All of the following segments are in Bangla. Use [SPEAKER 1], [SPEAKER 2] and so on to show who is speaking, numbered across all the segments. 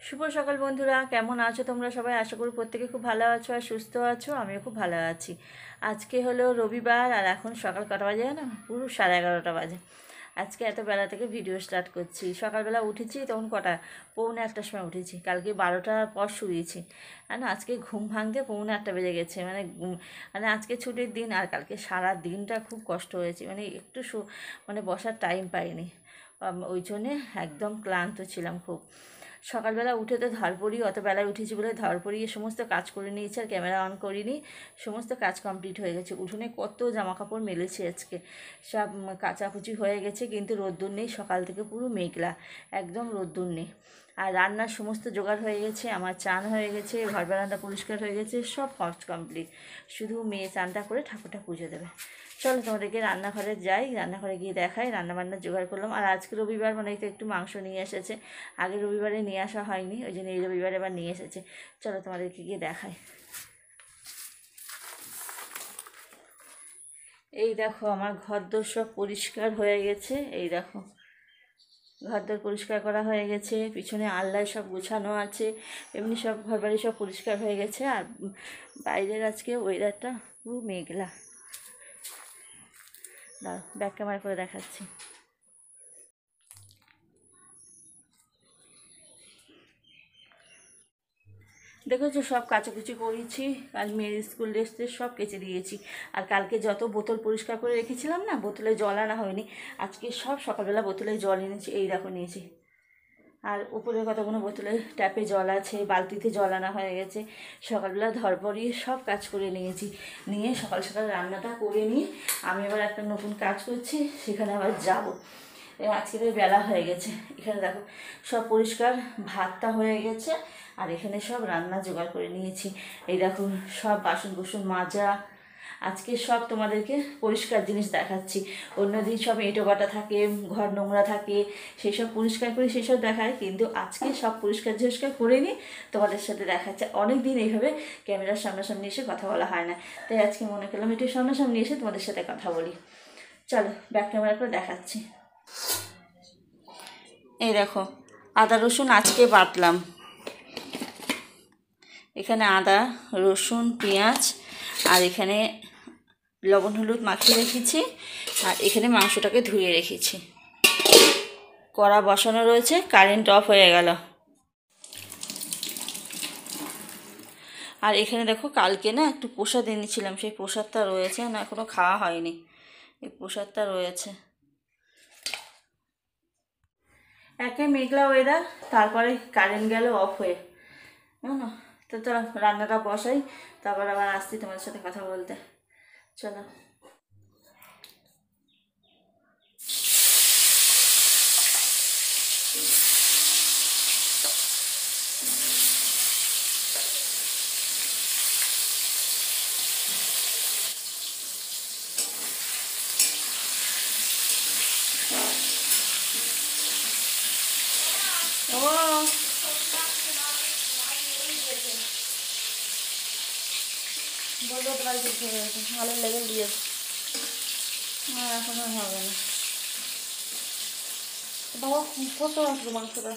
[SPEAKER 1] শুভ সকাল বন্ধুরা, কেমন আছো তোমরা সবাই? আশা করি প্রত্যেকে খুব ভালো আছো আর সুস্থ আছো। আমিও খুব ভালো আছি। আজকে হলো রবিবার আর এখন সকাল কটা বাজে না, পুরো 11:30 বাজে। আজকে এত বেলা থেকে ভিডিও স্টার্ট করছি। সকালবেলা উঠেছি তখন কটা, 1:45 সময় উঠেছি। কালকে 12টার পর শুয়েছি। আর না, আজকে ঘুম ভাঙতে 1:45 বেজে গেছে। মানে আজকে ছুটির দিন আর কালকে সারা দিনটা খুব কষ্ট হয়েছে। মানে একটু বসার টাইম পাইনি। ওই জন্যে একদম ক্লান্ত ছিলাম খুব। সকালবেলা উঠে তো ধরপড়ি, অত বেলায় উঠেছি বলে ধরপড়িয়ে সমস্ত কাজ করে নিয়েছি আর ক্যামেরা অন করিনি। সমস্ত কাজ কমপ্লিট হয়ে গেছে। উঠোনে কত জামা কাপড় মেলেছি আজকে, সব কাচাকুচি হয়ে গেছে, কিন্তু রোদ্দুর নেই। সকাল থেকে পুরো মেঘলা, একদম রোদ্দুর নেই। আর রান্নার সমস্ত জোগাড় হয়ে গেছে, আমার চান হয়ে গেছে, ঘর বারান্দা পরিষ্কার হয়ে গেছে, সব কাজ কমপ্লিট। শুধু মেয়ে চানটা করে ঠাকুরটা পুজো দেবে। চলো তোমাদেরকে রান্নাঘরে যাই, রান্নাঘরে গিয়ে দেখাই। রান্নাবান্না জোগাড় করলাম। আর আজকে রবিবার মানে তো একটু মাংস নিয়ে এসেছে। আগের রবিবারে নিয়ে আসা হয়নি, ওই জন্য এই রবিবারে আবার নিয়ে এসেছে। চলো তোমাদেরকে গিয়ে দেখাই। এই দেখো, আমার ঘরদোর সব পরিষ্কার হয়ে গেছে। এই দেখো, ঘরদোর পরিষ্কার করা হয়ে গেছে, পিছনে আলনায় সব গোছানো আছে, এমনি সব ঘরবাড়ি সব পরিষ্কার হয়ে গেছে। আর বাইরের আজকে ওয়েদারটা পুরো মেঘলা। দাঁড়াও, ব্যাক ক্যামেরা করে দেখাচ্ছি। দেখেছো, সব কাচাকুচি করেছি। আর মেয়ের স্কুল ড্রেসে সব কেচে দিয়েছি। আর কালকে যত বোতল পরিষ্কার করে রেখেছিলাম না, বোতলে জল আনা হয়নি। আজকে সব সকালবেলা বোতলে জল এনেছি। এই দেখো নিয়েছি। আর উপরের কতগুলো বোতলে ট্যাপে জল আছে, বালতিতে জল আনা হয়ে গেছে। সকালবেলা ধরপড়িয়ে সব কাজ করে নিয়েছি। নিয়ে সকাল সকাল রান্নাটা করে নিয়ে আমি আবার একটা নতুন কাজ করছি, সেখানে আবার যাবো। আজকের বেলা হয়ে গেছে। এখানে দেখো সব পরিষ্কার, ভাতটা হয়ে গেছে। আর এখানে সব রান্না জোগাড় করে নিয়েছি। এই দেখো, সব বাসন কুসন মাজা। আজকে সব তোমাদেরকে পরিষ্কার জিনিস দেখাচ্ছি। অন্যদিন সব এঁটো কাটা থাকে, ঘর নোংরা থাকে, সেই সব পরিষ্কার করে সেই সব দেখায়। কিন্তু আজকে সব পরিষ্কার করে নিয়ে তোমাদের সাথে দেখাচ্ছে। অনেক দিন এইভাবে ক্যামেরার সামনাসামনি এসে কথা বলা হয় না, তাই আজকে মনে করলাম একটু সামনাসামনি এসে তোমাদের সাথে কথা বলি। চলো ব্যাক ক্যামেরা করে দেখাচ্ছি। এই দেখো, আদা রসুন আজকে বাটলাম। এখানে আদা রসুন পেঁয়াজ, আর এখানে লবণ হলুদ মাখিয়ে রেখেছি। আর এখানে মাংসটাকে ধুয়ে রেখেছি। কড়া বসানো রয়েছে, কারেন্ট অফ হয়ে গেল। আর এখানে দেখো, কালকে না একটু প্রসাদ এনেছিলাম, সেই প্রসাদটা রয়েছে না, এখনও খাওয়া হয়নি। এই প্রসাদটা রয়েছে। একে মেঘলা ওয়েদার, তারপরে কারেন্ট গেল অফ হয়ে। না, তো রান্নাটা বসাই, তারপর আবার আসছি তোমাদের সাথে কথা বলতে। চলো। ও বলবো তোমার কিছু হয়েছে, ভালো লেগে দিয়েছে। এখন আর হবে না। বাবা কত আসলো মাংসটা।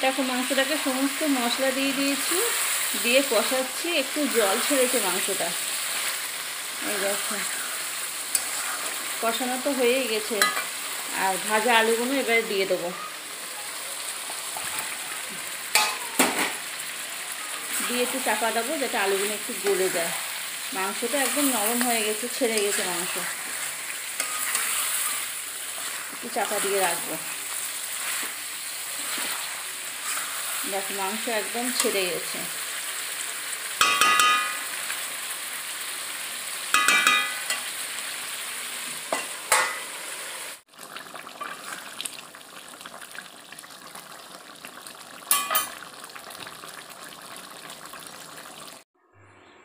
[SPEAKER 1] দেখো মাংসটাকে সমস্ত মশলা দিয়ে দিয়েছি, দিয়ে কষাচ্ছি, একটু জল ছেড়েছে মাংসটা। এই দেখো কষানো তো হয়েই গেছে, আর ভাজা আলুগুলো এবারে দিয়ে দেবো, দিয়ে একটু চাপা দেবো যাতে আলুগুলো একটু গলে যায়। মাংসটা একদম নরম হয়ে গেছে, ছেড়ে গেছে মাংস, একটু চাপা দিয়ে রাখবো। দেখো মাংস একদম ছেড়ে গেছে।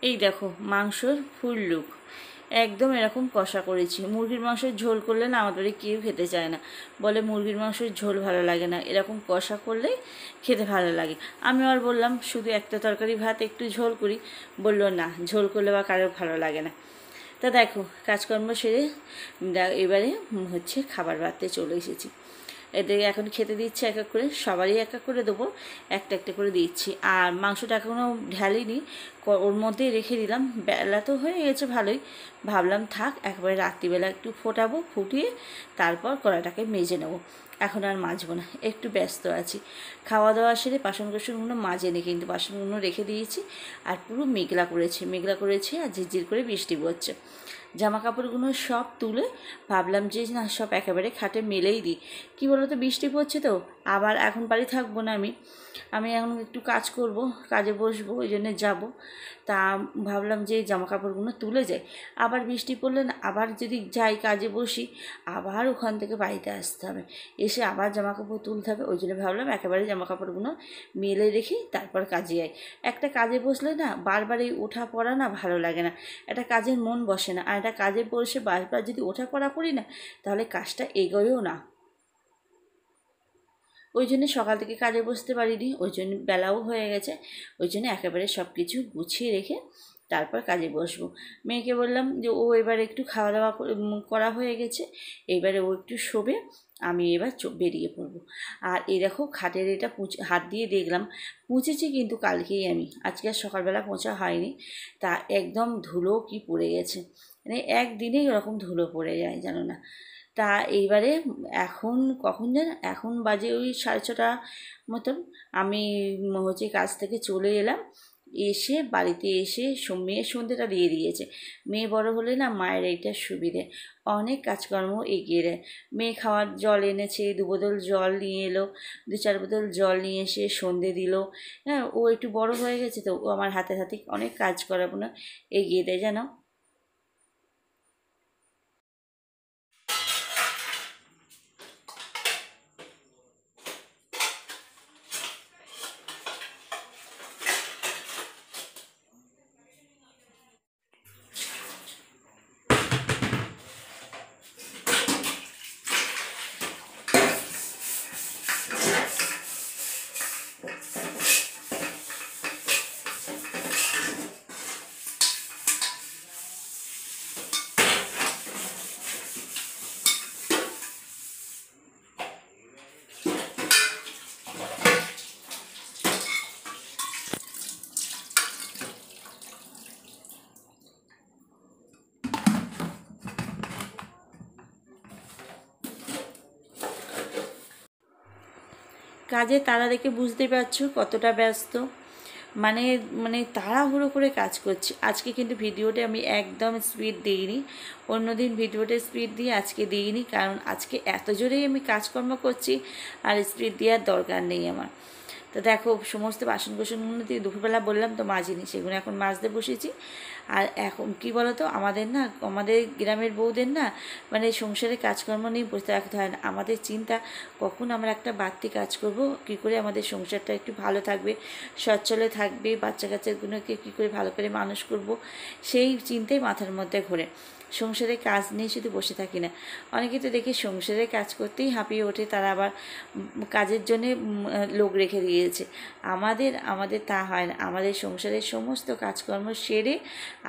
[SPEAKER 1] এই দেখো মাংসর ফুল লুক, একদম এরকম কষা করেছি। মুরগির মাংসের ঝোল করলে না আমাদের বাড়ি কেউ খেতে চায় না, বলে মুরগির মাংসের ঝোল ভালো লাগে না, এরকম কষা করলেই খেতে ভালো লাগে। আমি আর বললাম শুধু একটা তরকারি ভাত একটু ঝোল করি, বললো না ঝোল করলে বা কারোর ভালো লাগে না। তা দেখো কাজকর্ম সেরে এবারে হচ্ছে খাবার বাড়তে চলে এসেছি। এদের এখন খেতে দিচ্ছি এক এক করে, সবারই এক এক করে দেবো, একটা একটা করে দিচ্ছি। আর মাংসটা এখনও ঢালিনি, ওর মধ্যেই রেখে দিলাম। বেলা তো হয়ে গেছে ভালোই, ভাবলাম থাক একবারে রাত্রিবেলা একটু ফোটাবো, ফুটিয়ে তারপর কড়াটাকে মেজে নেবো। এখন আর মাজবো না, একটু ব্যস্ত আছি। খাওয়া দাওয়া সেরে বাসন কোসনগুলো মাজেনি, কিন্তু বাসনগুলো রেখে দিয়েছি। আর পুরো মেঘলা করেছি আর ঝিরঝির করে বৃষ্টি পড়ছে। জামা কাপড়গুলো সব তুলে ভাবলাম যে না সব একেবারে খাটে মেলেই দিই। কী বলো তো বৃষ্টি পড়ছে তো, আবার এখন বাড়ি থাকবো না আমি এখন একটু কাজ করব, কাজে বসবো, ওই জন্যে যাবো। তা ভাবলাম যে জামা কাপড়গুলো তুলে যাই, আবার বৃষ্টি পড়লে না আবার যদি যাই কাজে বসি আবার ওখান থেকে বাড়িতে আসতে হবে, এসে আবার জামা কাপড় তুলতে হবে। ওই জন্য ভাবলাম একেবারে জামা কাপড়গুলো মেলে রেখে তারপর কাজে যাই। একটা কাজে বসলে না বারবার এই ওঠা পড়া না ভালো লাগে না, একটা কাজের মন বসে না। আর একটা কাজে বসে বারবার যদি ওঠা পড়া করি না তাহলে কাজটা এগোয়ও না। ওই জন্য সকাল থেকে কাজে বসতে পারিনি, ওই জন্য বেলাও হয়ে গেছে। ওই জন্য একেবারে সব কিছু গুছিয়ে রেখে তারপর কাজে বসবো। মেয়েকে বললাম যে ও এবার একটু খাওয়া দাওয়া করা হয়ে গেছে, এবারে ও একটু শোবে, আমি এবার বেরিয়ে পড়বো। আর এই দেখো খাটের এটা হাত দিয়ে দেখলাম পুঁছেছি, কিন্তু কালকেই আমি, আজকে আর সকালবেলা পোঁছা হয়নি। তা একদম ধুলো কি পড়ে গেছে, মানে একদিনেই ওরকম ধুলো পড়ে যায় জানো না। তা এইবারে এখন কখন যেন, এখন বাজে ওই 6:30 মতন। আমি হচ্ছে কাজ থেকে চলে এলাম, এসে বাড়িতে এসে মেয়ের সন্ধ্যেটা দিয়ে দিয়েছে। মেয়ে বড় হলে না মায়ের এইটা সুবিধে, অনেক কাজকর্ম এগিয়ে দেয়। মেয়ে খাওয়ার জল এনেছে, 2 বোতল জল নিয়ে এলো, 2-4 বোতল জল নিয়ে এসে সন্ধে দিল। হ্যাঁ ও একটু বড় হয়ে গেছে তো ও আমার হাতে হাতে অনেক কাজ করাবো না এগিয়ে দেয় জানো। কাজে তাড়া দেখে বুঝতেই পারছো কতটা ব্যস্ত, মানে মানে তাড়াহুড়ো করে কাজ করছি। আজকে কিন্তু ভিডিওতে আমি একদম স্পিড দিইনি, অন্যদিন ভিডিওতে স্পিড দিই, আজকে দিইনি, কারণ আজকে এত জোরেই আমি কাজকর্ম করছি আর স্পিড দেওয়ার দরকার নেই আমার। তো দেখো সমস্ত বাসন কোসনগুলো দিয়ে দুপুরবেলা বললাম তো মাজিনি, সেগুলো এখন মাজতে বসেছি। আর এখন কি বলো তো আমাদের গ্রামের বউদের না মানে সংসারে কাজকর্ম নিয়ে বসে রাখতে হয় না। আমাদের চিন্তা কখন আমরা একটা বাড়তি কাজ করব, কী করে আমাদের সংসারটা একটু ভালো থাকবে, সচ্ছলে থাকবে, বাচ্চা কাচ্চাগুলোকে কী করে ভালো করে মানুষ করব, সেই চিন্তাই মাথার মধ্যে ঘোরে। সংসারে কাজ নিয়ে শুধু বসে থাকি না। অনেকে তো দেখি সংসারে কাজ করতেই হাঁপিয়ে ওঠে, তারা আবার কাজের জন্যে লোক রেখে দিয়েছে। আমাদের তা হয় না, আমাদের সংসারের সমস্ত কাজকর্ম সেরে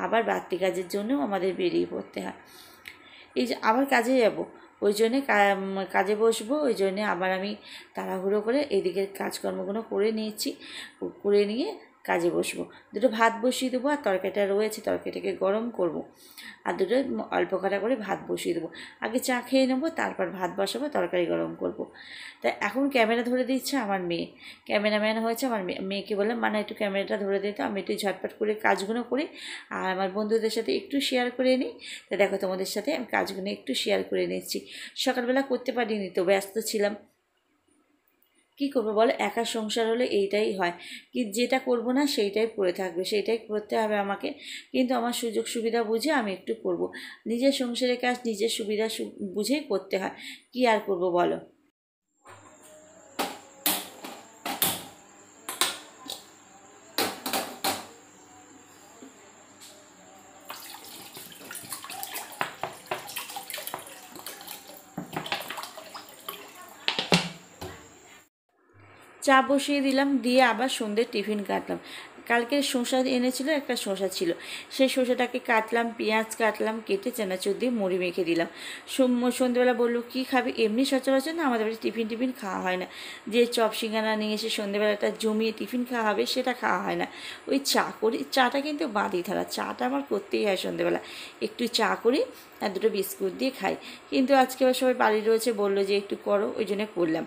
[SPEAKER 1] আবার বাড়তি কাজের জন্যও আমাদের বেরিয়ে পড়তে হয়। এই যে আবার কাজে যাব, ওই জন্যে কাজে বসবো, ওই জন্যে আবার আমি তাড়াহুড়ো করে এদিকের কাজকর্মগুলো করে নিয়েছি, করে নিয়ে কাজে বসবো। দুটো ভাত বসিয়ে দেবো, আর তরকারিটা রয়েছে, তরকারিটাকে গরম করব, আর দুটো অল্প কটা করে ভাত বসিয়ে দেবো। আগে চা খেয়ে নেবো, তারপর ভাত বসাবো, তরকারি গরম করব। তাই এখন ক্যামেরা ধরে দিচ্ছে আমার মেয়ে, ক্যামেরাম্যান হয়েছে আমার মেয়েকে বললাম, মানে একটু ক্যামেরাটা ধরে দিতে, আমি একটু ঝটপট করে কাজগুলো করি আর আমার বন্ধুদের সাথে একটু শেয়ার করে নিই। তো দেখো তোমাদের সাথে আমি কাজগুলো একটু শেয়ার করে নিচ্ছি। সকালবেলা করতে পারিনি, তো ব্যস্ত ছিলাম। কী করবো বলো, একা সংসার হলে এইটাই হয়, কি যেটা করব না সেইটাই পড়ে থাকবে, সেইটাই করতে হবে আমাকে। কিন্তু আমার সুযোগ সুবিধা বুঝে আমি একটু করব, নিজের সংসারের কাজ নিজের সুবিধা বুঝেই করতে হয়, কি আর করব বলো। চা বসিয়ে দিলাম, দিয়ে আবার সন্ধ্যের টিফিন কাটলাম। কালকে শসা এনেছিল, একটা শসা ছিল, সেই শসাটাকে কাটলাম, পেঁয়াজ কাটলাম, কেটে চানাচুর দিয়ে মুড়ি মেখে দিলাম। সন্ধ্যেবেলা বললো কী খাবি, এমনি সচরাচর না আমাদের বাড়ি টিফিন খাওয়া হয় না, যে চপ সিঙ্গারা নিয়ে এসে সন্ধ্যেবেলাটা জমিয়ে টিফিন খাওয়া হবে সেটা খাওয়া হয় না। ওই চা করি, চাটা কিন্তু বাদই ধরা, চাটা আমার করতেই হয় সন্ধ্যেবেলা, একটু চা করি আর দুটো বিস্কুট দিয়ে খাই। কিন্তু আজকে আবার সবাই বাড়ি রয়েছে, বললো যে একটু করো, ওই জন্য করলাম।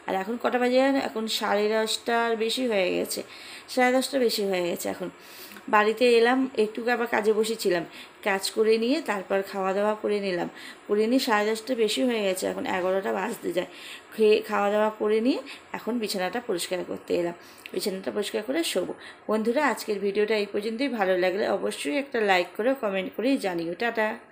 [SPEAKER 1] আর এখন কটা বাজে, এখন 10:30টার বেশি হয়ে গেছে, 10:30টা বেশি হয়ে গেছে এখন। বাড়িতে এলাম, একটু আবার কাজে বসেছিলাম, কাজ করে নিয়ে তারপর খাওয়া দাওয়া করে নিলাম, করে নিয়ে 10:30টা বেশি হয়ে গেছে, এখন 11টা বাজতে যায়। খাওয়া দাওয়া করে নিয়ে এখন বিছানাটা পরিষ্কার করতে এলাম, বিছানাটা পরিষ্কার করে শোবো। বন্ধুরা, আজকের ভিডিওটা এই পর্যন্তই। ভালো লাগলে অবশ্যই একটা লাইক করে কমেন্ট করে জানিও। টাটা।